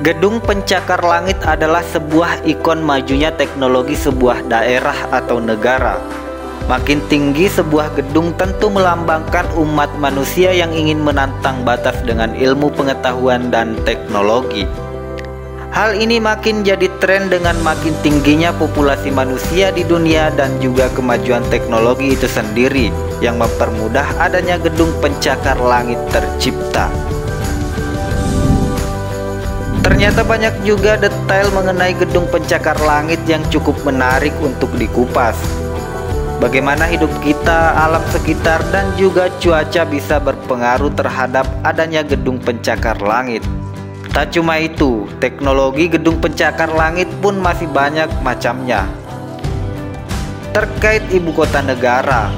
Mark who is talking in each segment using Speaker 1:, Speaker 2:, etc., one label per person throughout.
Speaker 1: Gedung pencakar langit adalah sebuah ikon majunya teknologi sebuah daerah atau negara. Makin tinggi sebuah gedung tentu melambangkan umat manusia yang ingin menantang batas dengan ilmu pengetahuan dan teknologi. Hal ini makin jadi tren dengan makin tingginya populasi manusia di dunia dan juga kemajuan teknologi itu sendiri yang mempermudah adanya gedung pencakar langit tercipta. Ternyata banyak juga detail mengenai gedung pencakar langit yang cukup menarik untuk dikupas. Bagaimana hidup kita, alam sekitar, dan juga cuaca bisa berpengaruh terhadap adanya gedung pencakar langit. Tak cuma itu, teknologi gedung pencakar langit pun masih banyak macamnya. Terkait ibu kota negara,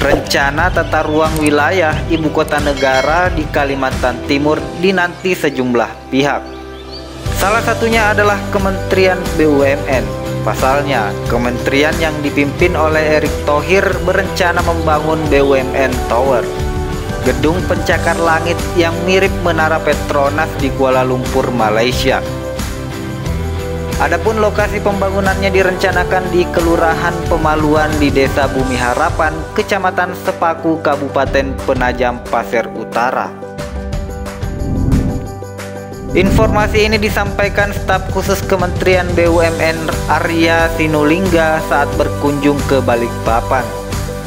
Speaker 1: rencana tata ruang wilayah ibu kota negara di Kalimantan Timur dinanti sejumlah pihak. Salah satunya adalah Kementerian BUMN. Pasalnya, kementerian yang dipimpin oleh Erick Thohir berencana membangun BUMN Tower, gedung pencakar langit yang mirip menara Petronas di Kuala Lumpur, Malaysia. Adapun lokasi pembangunannya direncanakan di Kelurahan Pemaluan di Desa Bumi Harapan, Kecamatan Sepaku, Kabupaten Penajam Pasir Utara. Informasi ini disampaikan staf khusus Kementerian BUMN Arya Sinulinga saat berkunjung ke Balikpapan.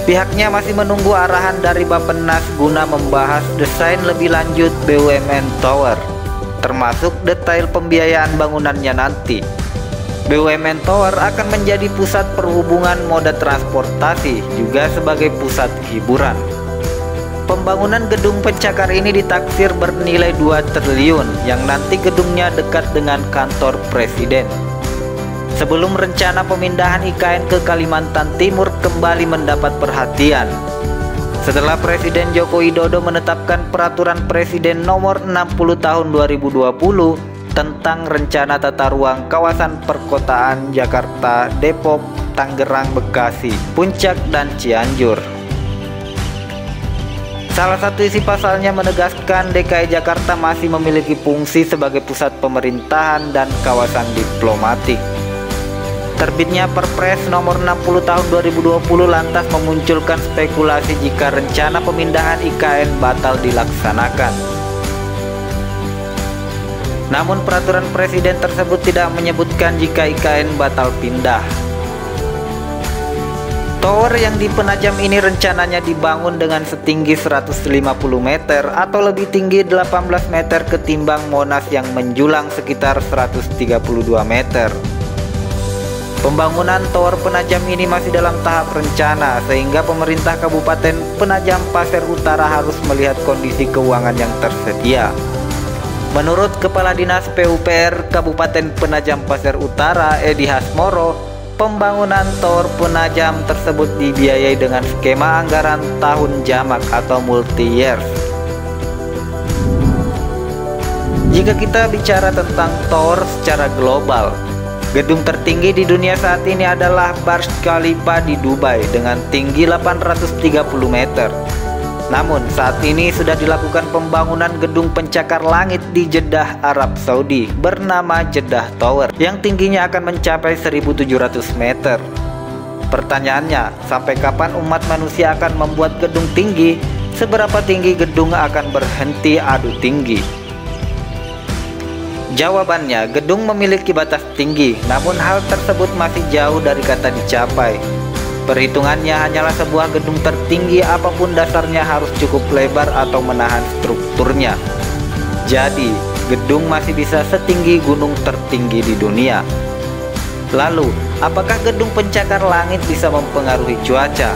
Speaker 1: Pihaknya masih menunggu arahan dari Bappenas guna membahas desain lebih lanjut BUMN Tower, termasuk detail pembiayaan bangunannya nanti. BUMN Tower akan menjadi pusat perhubungan moda transportasi, juga sebagai pusat hiburan. Pembangunan gedung pencakar ini ditaksir bernilai 2 triliun yang nanti gedungnya dekat dengan kantor presiden. Sebelum rencana pemindahan IKN ke Kalimantan Timur kembali mendapat perhatian, setelah Presiden Joko Widodo menetapkan Peraturan Presiden Nomor 60 Tahun 2020 tentang rencana tata ruang kawasan perkotaan Jakarta, Depok, Tangerang, Bekasi, Puncak, dan Cianjur. Salah satu isi pasalnya menegaskan DKI Jakarta masih memiliki fungsi sebagai pusat pemerintahan dan kawasan diplomatik. Terbitnya Perpres nomor 60 tahun 2020 lantas memunculkan spekulasi jika rencana pemindahan IKN batal dilaksanakan. Namun peraturan presiden tersebut tidak menyebutkan jika IKN batal pindah. Tower yang di Penajam ini rencananya dibangun dengan setinggi 150 meter atau lebih tinggi 18 meter ketimbang Monas yang menjulang sekitar 132 meter. Pembangunan Tower Penajam ini masih dalam tahap rencana sehingga pemerintah Kabupaten Penajam Pasir Utara harus melihat kondisi keuangan yang tersedia. Menurut Kepala Dinas PUPR Kabupaten Penajam Pasir Utara, Edi Hasmoro, pembangunan Tower Penajam tersebut dibiayai dengan skema anggaran tahun jamak atau multi-years. Jika kita bicara tentang tower secara global, gedung tertinggi di dunia saat ini adalah Burj Khalifa di Dubai dengan tinggi 830 meter. Namun saat ini sudah dilakukan pembangunan gedung pencakar langit di Jeddah, Arab Saudi bernama Jeddah Tower yang tingginya akan mencapai 1.700 meter. Pertanyaannya, sampai kapan umat manusia akan membuat gedung tinggi? Seberapa tinggi gedung akan berhenti adu tinggi? Jawabannya, gedung memiliki batas tinggi, namun hal tersebut masih jauh dari kata dicapai. Perhitungannya hanyalah sebuah gedung tertinggi apapun dasarnya harus cukup lebar atau menahan strukturnya. Jadi, gedung masih bisa setinggi gunung tertinggi di dunia. Lalu, apakah gedung pencakar langit bisa mempengaruhi cuaca?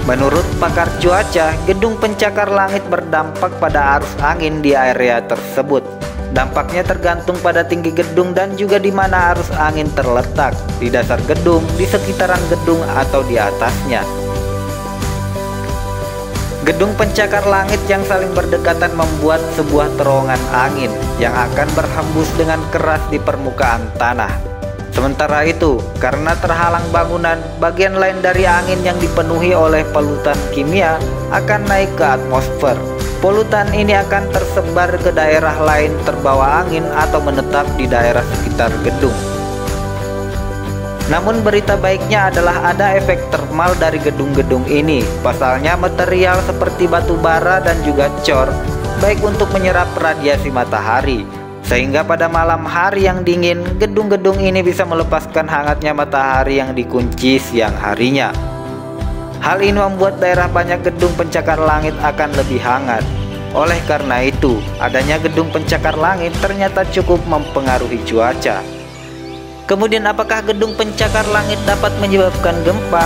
Speaker 1: Menurut pakar cuaca, gedung pencakar langit berdampak pada arus angin di area tersebut. Dampaknya tergantung pada tinggi gedung dan juga di mana arus angin terletak, di dasar gedung, di sekitaran gedung, atau di atasnya. Gedung pencakar langit yang saling berdekatan membuat sebuah terowongan angin yang akan berhembus dengan keras di permukaan tanah. Sementara itu, karena terhalang bangunan, bagian lain dari angin yang dipenuhi oleh polutan kimia akan naik ke atmosfer. Polutan ini akan tersebar ke daerah lain terbawa angin atau menetap di daerah sekitar gedung. Namun berita baiknya adalah ada efek termal dari gedung-gedung ini. Pasalnya material seperti batu bara dan juga cor baik untuk menyerap radiasi matahari. Sehingga pada malam hari yang dingin, gedung-gedung ini bisa melepaskan hangatnya matahari yang dikunci siang harinya. Hal ini membuat daerah banyak gedung pencakar langit akan lebih hangat. Oleh karena itu, adanya gedung pencakar langit ternyata cukup mempengaruhi cuaca. Kemudian apakah gedung pencakar langit dapat menyebabkan gempa?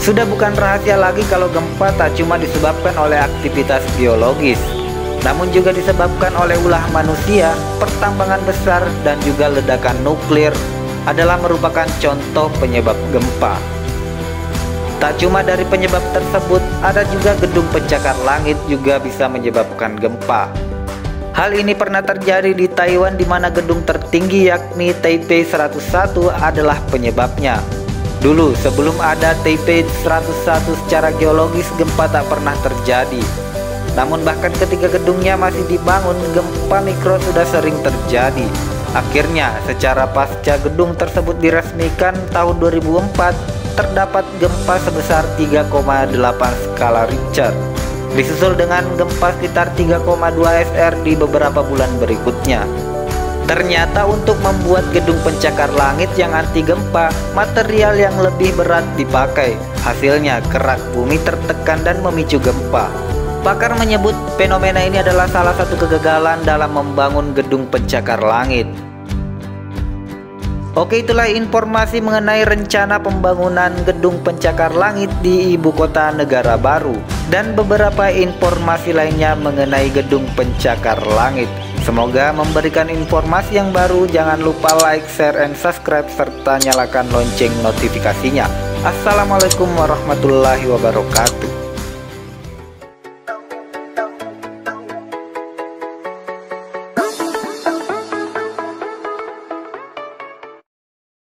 Speaker 1: Sudah bukan rahasia lagi kalau gempa tak cuma disebabkan oleh aktivitas biologis, namun juga disebabkan oleh ulah manusia. Pertambangan besar dan juga ledakan nuklir adalah merupakan contoh penyebab gempa. Tak cuma dari penyebab tersebut, ada juga gedung pencakar langit juga bisa menyebabkan gempa. Hal ini pernah terjadi di Taiwan, di mana gedung tertinggi yakni Taipei 101 adalah penyebabnya. Dulu sebelum ada Taipei 101 secara geologis gempa tak pernah terjadi. Namun bahkan ketika gedungnya masih dibangun, gempa mikro sudah sering terjadi. Akhirnya secara pasca gedung tersebut diresmikan tahun 2004, terdapat gempa sebesar 3,8 skala Richter, disusul dengan gempa sekitar 3,2 SR di beberapa bulan berikutnya. Ternyata untuk membuat gedung pencakar langit yang anti gempa, material yang lebih berat dipakai. Hasilnya kerak bumi tertekan dan memicu gempa. Pakar menyebut fenomena ini adalah salah satu kegagalan dalam membangun gedung pencakar langit. Oke, itulah informasi mengenai rencana pembangunan gedung pencakar langit di ibu kota negara baru dan beberapa informasi lainnya mengenai gedung pencakar langit. Semoga memberikan informasi yang baru. Jangan lupa like, share, and subscribe serta nyalakan lonceng notifikasinya. Assalamualaikum warahmatullahi wabarakatuh.